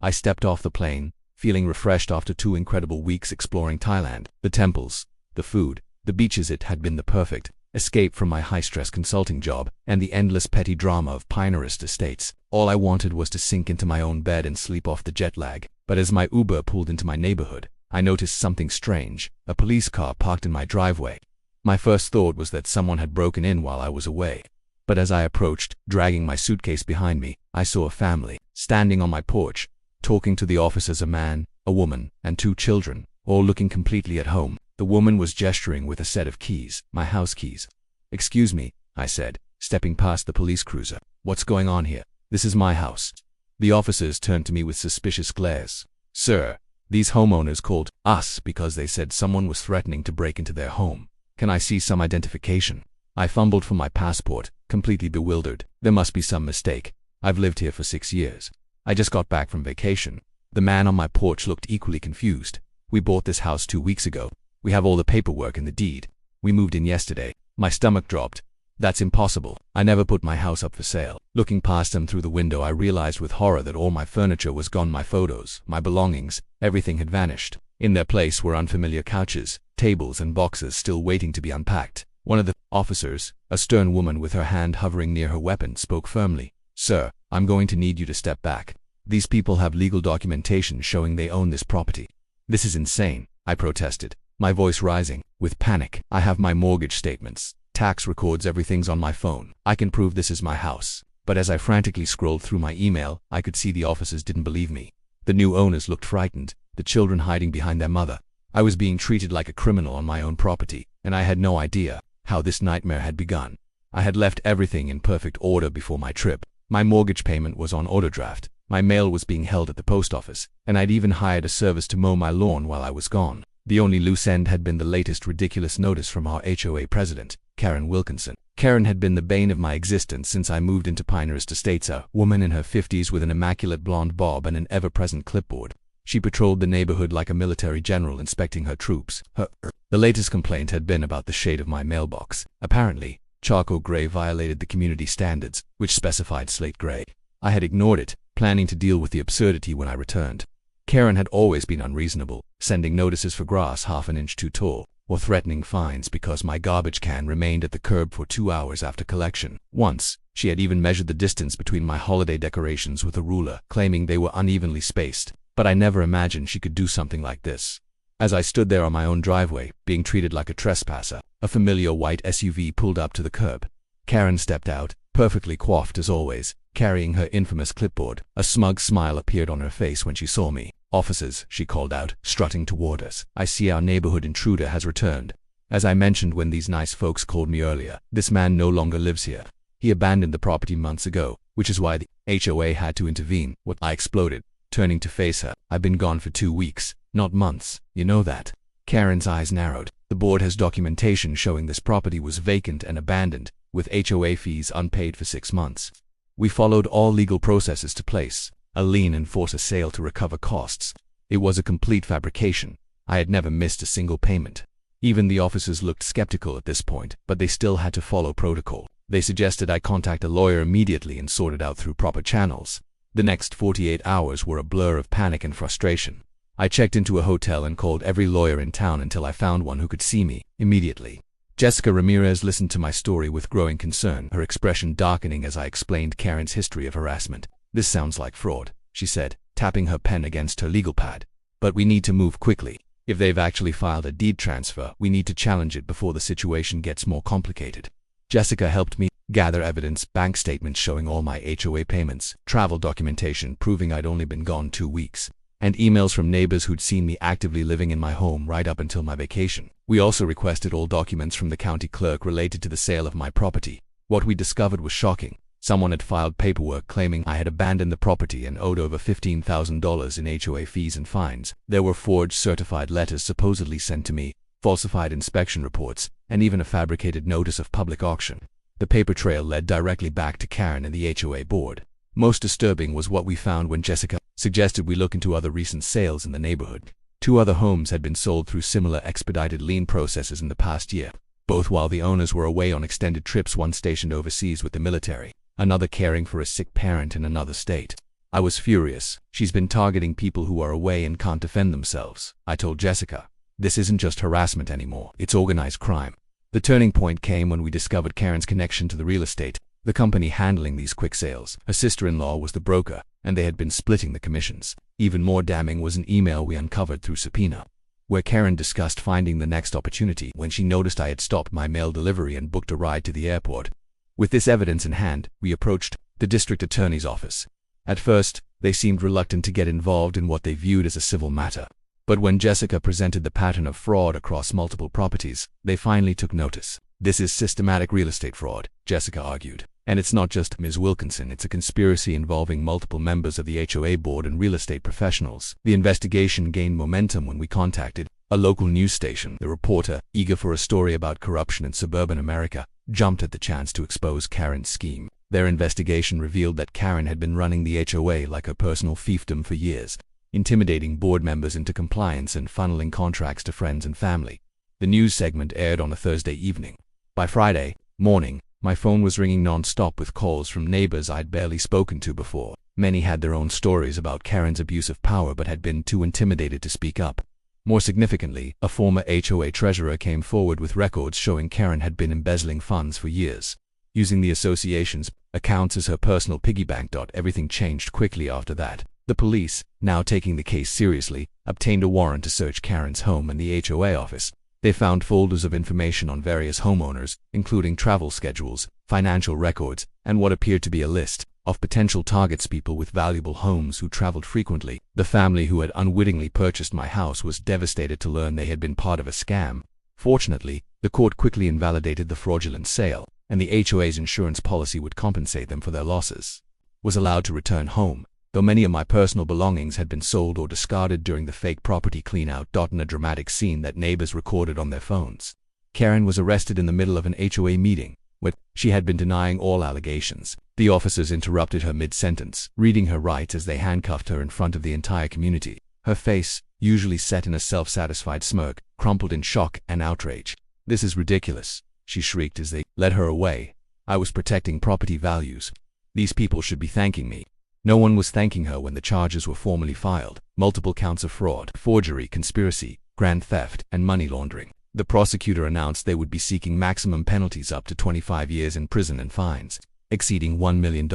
I stepped off the plane, feeling refreshed after 2 incredible weeks exploring Thailand. The temples, the food, the beaches. It had been the perfect escape from my high-stress consulting job and the endless petty drama of Pinterest estates. All I wanted was to sink into my own bed and sleep off the jet lag. But as my Uber pulled into my neighborhood, I noticed something strange. A police car parked in my driveway. My first thought was that someone had broken in while I was away. But as I approached, dragging my suitcase behind me, I saw a family standing on my porch, talking to the officers, a man, a woman, and 2 children, all looking completely at home. The woman was gesturing with a set of keys, my house keys. "Excuse me," I said, stepping past the police cruiser. "What's going on here? This is my house." The officers turned to me with suspicious glares. "Sir, these homeowners called us because they said someone was threatening to break into their home. Can I see some identification?" I fumbled for my passport, completely bewildered. There must be some mistake. I've lived here for 6 years. I just got back from vacation. The man on my porch looked equally confused. "We bought this house 2 weeks ago. We have all the paperwork and the deed. We moved in yesterday." My stomach dropped. "That's impossible. I never put my house up for sale." Looking past them through the window, I realized with horror that all my furniture was gone. My photos, my belongings, everything had vanished. In their place were unfamiliar couches, tables, and boxes still waiting to be unpacked. One of the officers, a stern woman with her hand hovering near her weapon, spoke firmly. "Sir, I'm going to need you to step back. These people have legal documentation showing they own this property." "This is insane," I protested, my voice rising with panic. "I have my mortgage statements, tax records, everything's on my phone. I can prove this is my house." But as I frantically scrolled through my email, I could see the officers didn't believe me. The new owners looked frightened, the children hiding behind their mother. I was being treated like a criminal on my own property, and I had no idea how this nightmare had begun. I had left everything in perfect order before my trip. My mortgage payment was on autodraft, my mail was being held at the post office, and I'd even hired a service to mow my lawn while I was gone. The only loose end had been the latest ridiculous notice from our HOA president, Karen Wilkinson. Karen had been the bane of my existence since I moved into Pinterest Estates, a woman in her 50s with an immaculate blonde bob and an ever-present clipboard. She patrolled the neighborhood like a military general inspecting her troops. The latest complaint had been about the shade of my mailbox. Apparently, charcoal gray violated the community standards, which specified slate gray. I had ignored it, planning to deal with the absurdity when I returned. Karen had always been unreasonable, sending notices for grass half an inch too tall, or threatening fines because my garbage can remained at the curb for 2 hours after collection. Once, she had even measured the distance between my holiday decorations with a ruler, claiming they were unevenly spaced. But I never imagined she could do something like this. As I stood there on my own driveway, being treated like a trespasser, a familiar white SUV pulled up to the curb. Karen stepped out, perfectly coiffed as always, carrying her infamous clipboard. A smug smile appeared on her face when she saw me. "Officers," she called out, strutting toward us. "I see our neighborhood intruder has returned. As I mentioned when these nice folks called me earlier, this man no longer lives here. He abandoned the property months ago, which is why the HOA had to intervene." What? I exploded, turning to face her. "I've been gone for 2 weeks, not months. You know that." Karen's eyes narrowed. "The board has documentation showing this property was vacant and abandoned, with HOA fees unpaid for 6 months. We followed all legal processes to place a lien and force a sale to recover costs. It was a complete fabrication. I had never missed a single payment." Even the officers looked skeptical at this point, but they still had to follow protocol. They suggested I contact a lawyer immediately and sort it out through proper channels. The next 48 hours were a blur of panic and frustration. I checked into a hotel and called every lawyer in town until I found one who could see me immediately. Jessica Ramirez listened to my story with growing concern, her expression darkening as I explained Karen's history of harassment. "This sounds like fraud," she said, tapping her pen against her legal pad. "But we need to move quickly. If they've actually filed a deed transfer, we need to challenge it before the situation gets more complicated." Jessica helped me gather evidence, bank statements showing all my HOA payments, travel documentation proving I'd only been gone 2 weeks, and emails from neighbors who'd seen me actively living in my home right up until my vacation. We also requested all documents from the county clerk related to the sale of my property. What we discovered was shocking. Someone had filed paperwork claiming I had abandoned the property and owed over $15,000 in HOA fees and fines. There were forged certified letters supposedly sent to me, falsified inspection reports, and even a fabricated notice of public auction. The paper trail led directly back to Karen and the HOA board. Most disturbing was what we found when Jessica suggested we look into other recent sales in the neighborhood. 2 other homes had been sold through similar expedited lien processes in the past year, both while the owners were away on extended trips, one stationed overseas with the military, another caring for a sick parent in another state. I was furious. She's been targeting people who are away and can't defend themselves. I told Jessica, this isn't just harassment anymore, it's organized crime. The turning point came when we discovered Karen's connection to the real estate, the company handling these quick sales. Her sister-in-law was the broker, and they had been splitting the commissions. Even more damning was an email we uncovered through subpoena, where Karen discussed finding the next opportunity when she noticed I had stopped my mail delivery and booked a ride to the airport. With this evidence in hand, we approached the district attorney's office. At first, they seemed reluctant to get involved in what they viewed as a civil matter. But when Jessica presented the pattern of fraud across multiple properties, they finally took notice. This is systematic real estate fraud, Jessica argued. And it's not just Ms. Wilkinson, it's a conspiracy involving multiple members of the HOA board and real estate professionals. The investigation gained momentum when we contacted a local news station. The reporter, eager for a story about corruption in suburban America, jumped at the chance to expose Karen's scheme. Their investigation revealed that Karen had been running the HOA like a personal fiefdom for years, intimidating board members into compliance and funneling contracts to friends and family. The news segment aired on a Thursday evening. By Friday morning, my phone was ringing non-stop with calls from neighbors I'd barely spoken to before. Many had their own stories about Karen's abuse of power but had been too intimidated to speak up. More significantly, a former HOA treasurer came forward with records showing Karen had been embezzling funds for years, using the association's accounts as her personal piggy bank. Everything changed quickly after that. The police, now taking the case seriously, obtained a warrant to search Karen's home and the HOA office. They found folders of information on various homeowners, including travel schedules, financial records, and what appeared to be a list of potential targets, people with valuable homes who traveled frequently. The family who had unwittingly purchased my house was devastated to learn they had been part of a scam. Fortunately, the court quickly invalidated the fraudulent sale, and the HOA's insurance policy would compensate them for their losses. Was allowed to return home, though many of my personal belongings had been sold or discarded during the fake property clean-out. In a dramatic scene that neighbors recorded on their phones, Karen was arrested in the middle of an HOA meeting, where she had been denying all allegations. The officers interrupted her mid-sentence, reading her rights as they handcuffed her in front of the entire community. Her face, usually set in a self-satisfied smirk, crumpled in shock and outrage. "This is ridiculous," she shrieked as they led her away. "I was protecting property values. These people should be thanking me." No one was thanking her when the charges were formally filed. Multiple counts of fraud, forgery, conspiracy, grand theft, and money laundering. The prosecutor announced they would be seeking maximum penalties up to 25 years in prison and fines exceeding $1 million.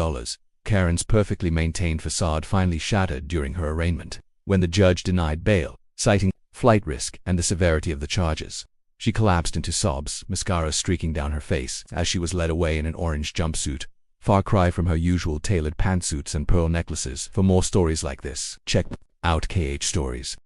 Karen's perfectly maintained facade finally shattered during her arraignment, when the judge denied bail, citing flight risk and the severity of the charges. She collapsed into sobs, mascara streaking down her face, as she was led away in an orange jumpsuit. Far cry from her usual tailored pantsuits and pearl necklaces. For more stories like this, check out KH Stories.